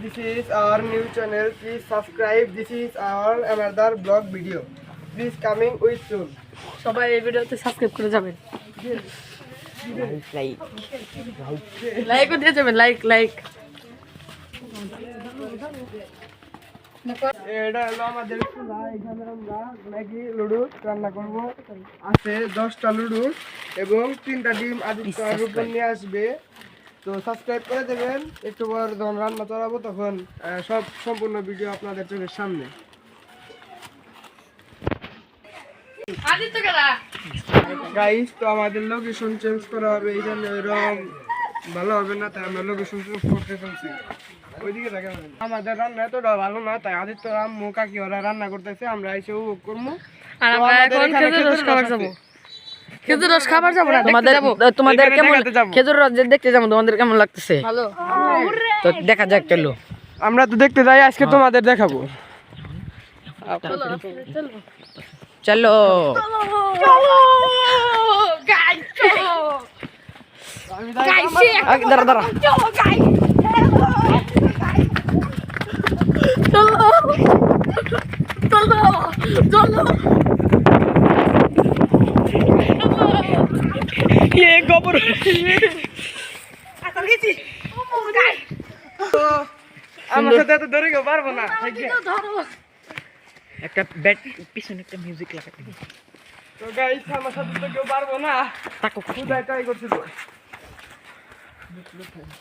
this is our new channel. Please subscribe. This is our another vlog video. Please coming with soon. সবাই এই ভিডিওতে subscribe করে যাবেন, লাইকও দিয়ে যাবেন, লাইক। এটা হলো আমাদের চুলা। এখানে আমরা ম্যাগি লুডু রান্না করব। আছে 10টা লুডু এবং 3টা ডিম আদিত্যর উপর নিয়ে আসবে। তো সাবস্ক্রাইব করে দেবেন। একটু পর যখন রান্না চড়াবো তখন সব সম্পূর্ণ ভিডিও আপনাদের চোখের সামনে। গাইস, তো আমাদের লোকেশন চেঞ্জ করা হবে। এই জন্য এরকম ভালো হবে না, তাই আমরা লোকেশন চেঞ্জ করতে চলছি। ওইদিকে দেখেন, আমাদের রান্না এতটা ভালো না, তাই আদিত্য আম্মু কাকি ওরা রান্না করতেছে, আমরা এসে উপভোগ করবো। আর আমরা এখন খেজুর রস খাবার যাবো। খেজুর রস খাবার যাবো না, তোমাদের কেমন খেজুর রস দেখতে যাবো, তোমাদের কেমন লাগতেছে? ভালো। তো দেখা যাক, চলো। আমরা তো দেখতে যাই, আজকে তোমাদের দেখাবো। চলো দাঁড়া আমার সাথে এত ধরে কেউ পারবো না। একটা ব্যাট পিছনে একটা মিউজিক লাগাতে। তো গাইস, আমার সাথে তো কেউ পারবো না, তাকো খুদাই ট্রাই করছিল।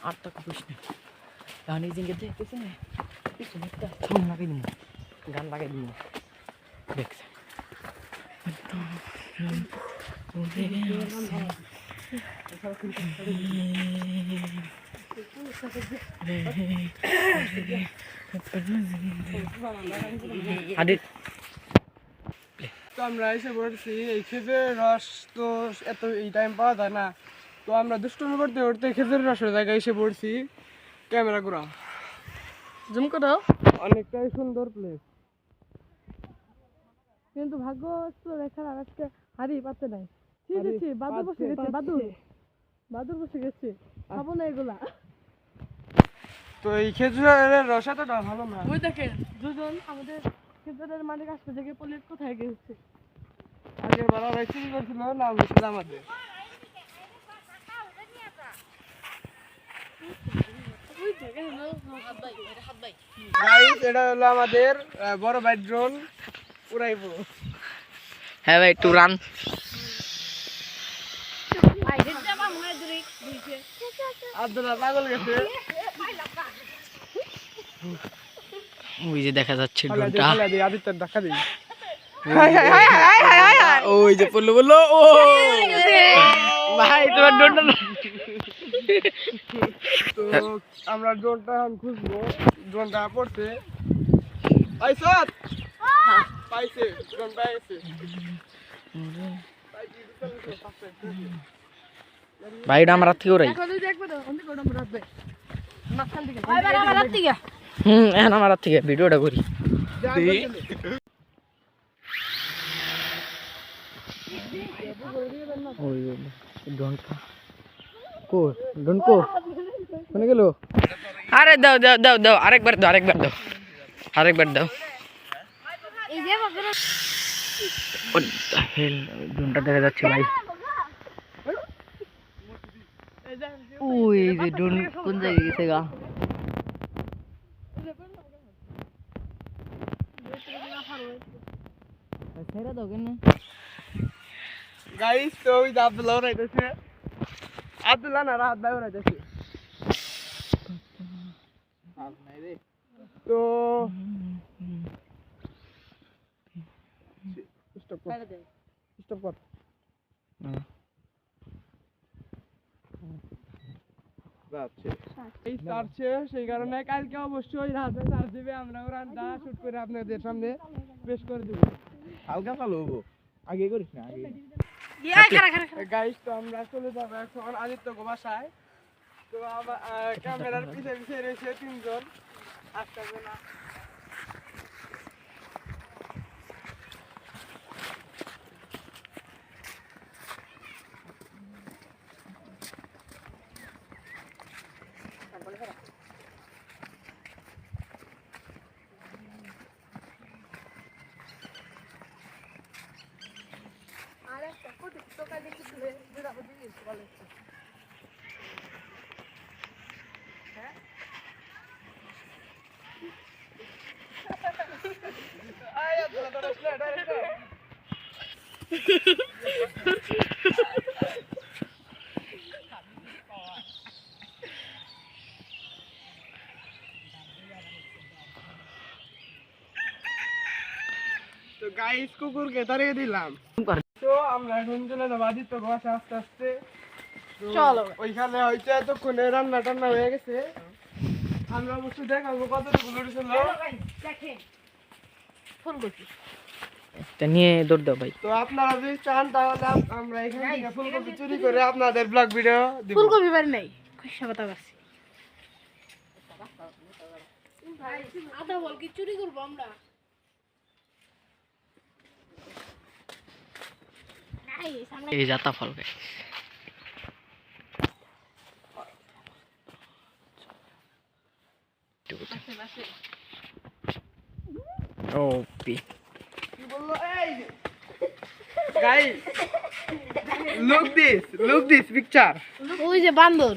আর তাকো কৃষ্ণ এখন এই জিনিস দেখতেছে না, পিছনে একটা সং লাগাই দিব, গান লাগাই দিব। দেখছে তো আমরা এসে পড়ছি। এই খেজুরের রস তো এত এই টাইম পাওয়া যায় না, তো আমরা দুষ্টুমি করতে করতে খেজুরের রসের জায়গায় এসে পড়ছি। ক্যামেরা ঘোরা, জুম করো। অনেকটাই সুন্দর প্লেস, কিন্তু ভাগ্য দেখার আর আজকে হারিয়ে পাচ্ছে নাই। ঠিক আছে, বাদুর বসে গেছে, বাদুর বসে গেছে, খাবো না এগুলা। তো এই খেজুরের রস এতটা ভালো না। ওই দেখেন দুজন আমাদের খেজুরের মালিক আসতে থেকে পলিট কোথায় গেছে। আগের বার ওরা চুরি করছিল, নাম হচ্ছিল আমাদের। গাইস, এটা হলো আমাদের বড় ভাই ড্রোন উড়াইবো। হ্যাঁ ভাই, একটু রান। আব্দুল্লাহ পাগল গেছে। ওই যে দেখা যাচ্ছে ড্রোনটা, আদিত্যের দেখা দিই। ওই যে পড়লো, বললো ও ভাই তোমার ড্রোনটা। তো আমরা ড্রোনটা এখন খুঁজবো। ড্রোনটা পড়ছে, পাইছে ড্রোন পাইছে। ভাই এটা আমার হাত থেকে ওরাই। এখন আমার হাত থেকে ভিডিওটা করি। আরে দাও দাও দাও দাও, আরেকবার দাও, আরেকবার দাও। ড্রোনটা দেখা যাচ্ছে ভাই। ওই যে ড্রোন কোন জায়গায় গেছে গা। ছেড়ে দাও কেন গাইস, তো ওই যে আব্দুল্লাহ উড়াইতেছে। আব্দুল্লাহ না, রাহাত ভাই উড়াইতেছে। তো স্টপ কর। এই চার্জে সেই কারণে কালকে অবশ্যই রাতে চার্জ দিবে। আমরা রান্না শুট করে আপনাদের সামনে পেশ করে দেব। হালকা চালু হবো, আগে করিস না, আগে। গাইস, তো আমরা চলে যাবো এখন আদিত্য বাসায়। তো আমার ক্যামেরার পিছে পিছে রয়েছে 3 জন। আসতে হবে না। তো গাইস কুকুরকে তাড়িয়ে দিলাম। তো আমরা এখন চলে যাবো আদিত্য বাসা আস্তে আস্তে। তো চলো। ওইখানে হয়তো এতক্ষণে রান্না টান্না হয়ে গেছে। আমরা অবশ্যই দেখাবো কতটুকু লড়েছিল। এটা নিয়ে দৌড় দাও ভাই। তো আপনারা যদি চান তাহলে আমরা এখান থেকে ফুলকপি চুরি করে আপনাদের ব্লগ ভিডিও দিব। ফুলকপি বাড়ি নাই খুশা কথা বাসি আদা বল কি চুরি করবো আমরা এই জাতা ফল গাইস। ওপি Guys, look this picture. ওই যে বান্দর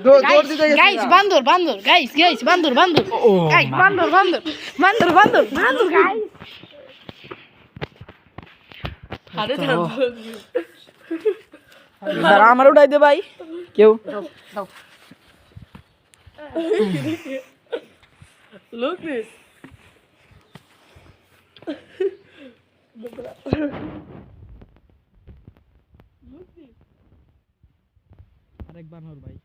দৌড় দিতে গেছে গাইস বান্দর বান্দর গাইস বান্দর বান্দর গাইস বান্দর গাইস দাঁড়া আমার উঠাই দে ভাই কেউ। look this আরেকবার হর ভাই।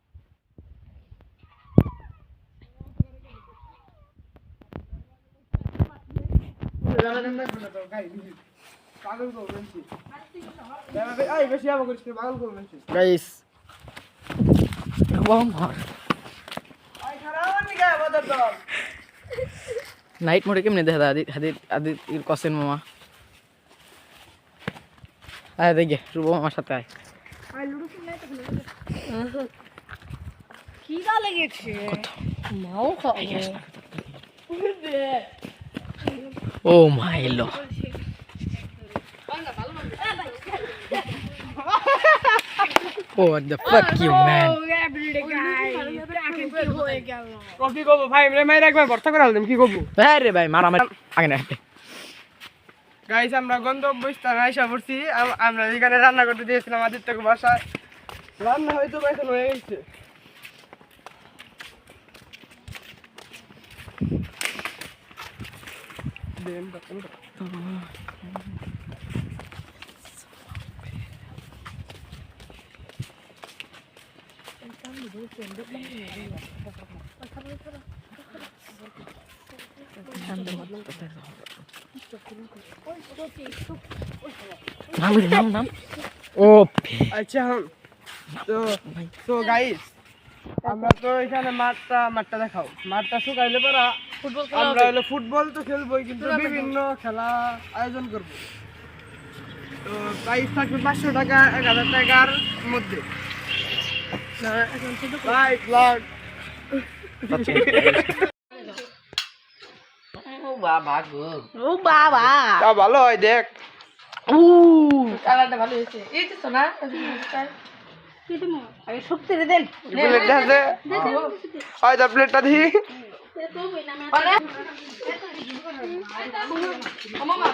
পাগল করবেন কি? এই বেশি আবার করিস না, পাগল করবেন কি? গাইস বম হর আই খারাপ নি গায় বাদর দল। নাইট মোডে কেমনে দেখা দাদি হাদি আদি কসেন মামা। আয় দেখে রুবো মামার সাথে আয়। কি গা লেগেছে কত মাও খাও ও মাই লো What the fuck you man? কি করবো ভাই রে মাইরা একবার ভর্তা করে আলদিম কি করবো? আরে ভাই মারামারি আগে না গাইস আমরা গন্তব্যস্থানে আইসা পড়ছি। আমরা এখানে রান্না করতে দিয়েছিলাম আদিত্যকে বাসায়। রান্না হয়তো বা এখন হয়ে গেছে। নাম ওপি আচ্ছা তো গাইস আমরা তো এখানে মাঠটা দেখাও। মাঠটা শুকাইলে পরা আমরা হলো ফুটবল তো খেলবোই, কিন্তু বিভিন্ন খেলা আয়োজন করব। তো প্রাইস থাকবে 500 টাকা 1000 টাকার মধ্যে। লাইক ব্লগ ও বাবা গো ও বাবা তা ভালো হয় দেখ। কালারটা ভালো হয়েছে এই তো না আগে শক্তি রে দেন প্লেটটা আছে হয় দা প্লেটটা দি মামা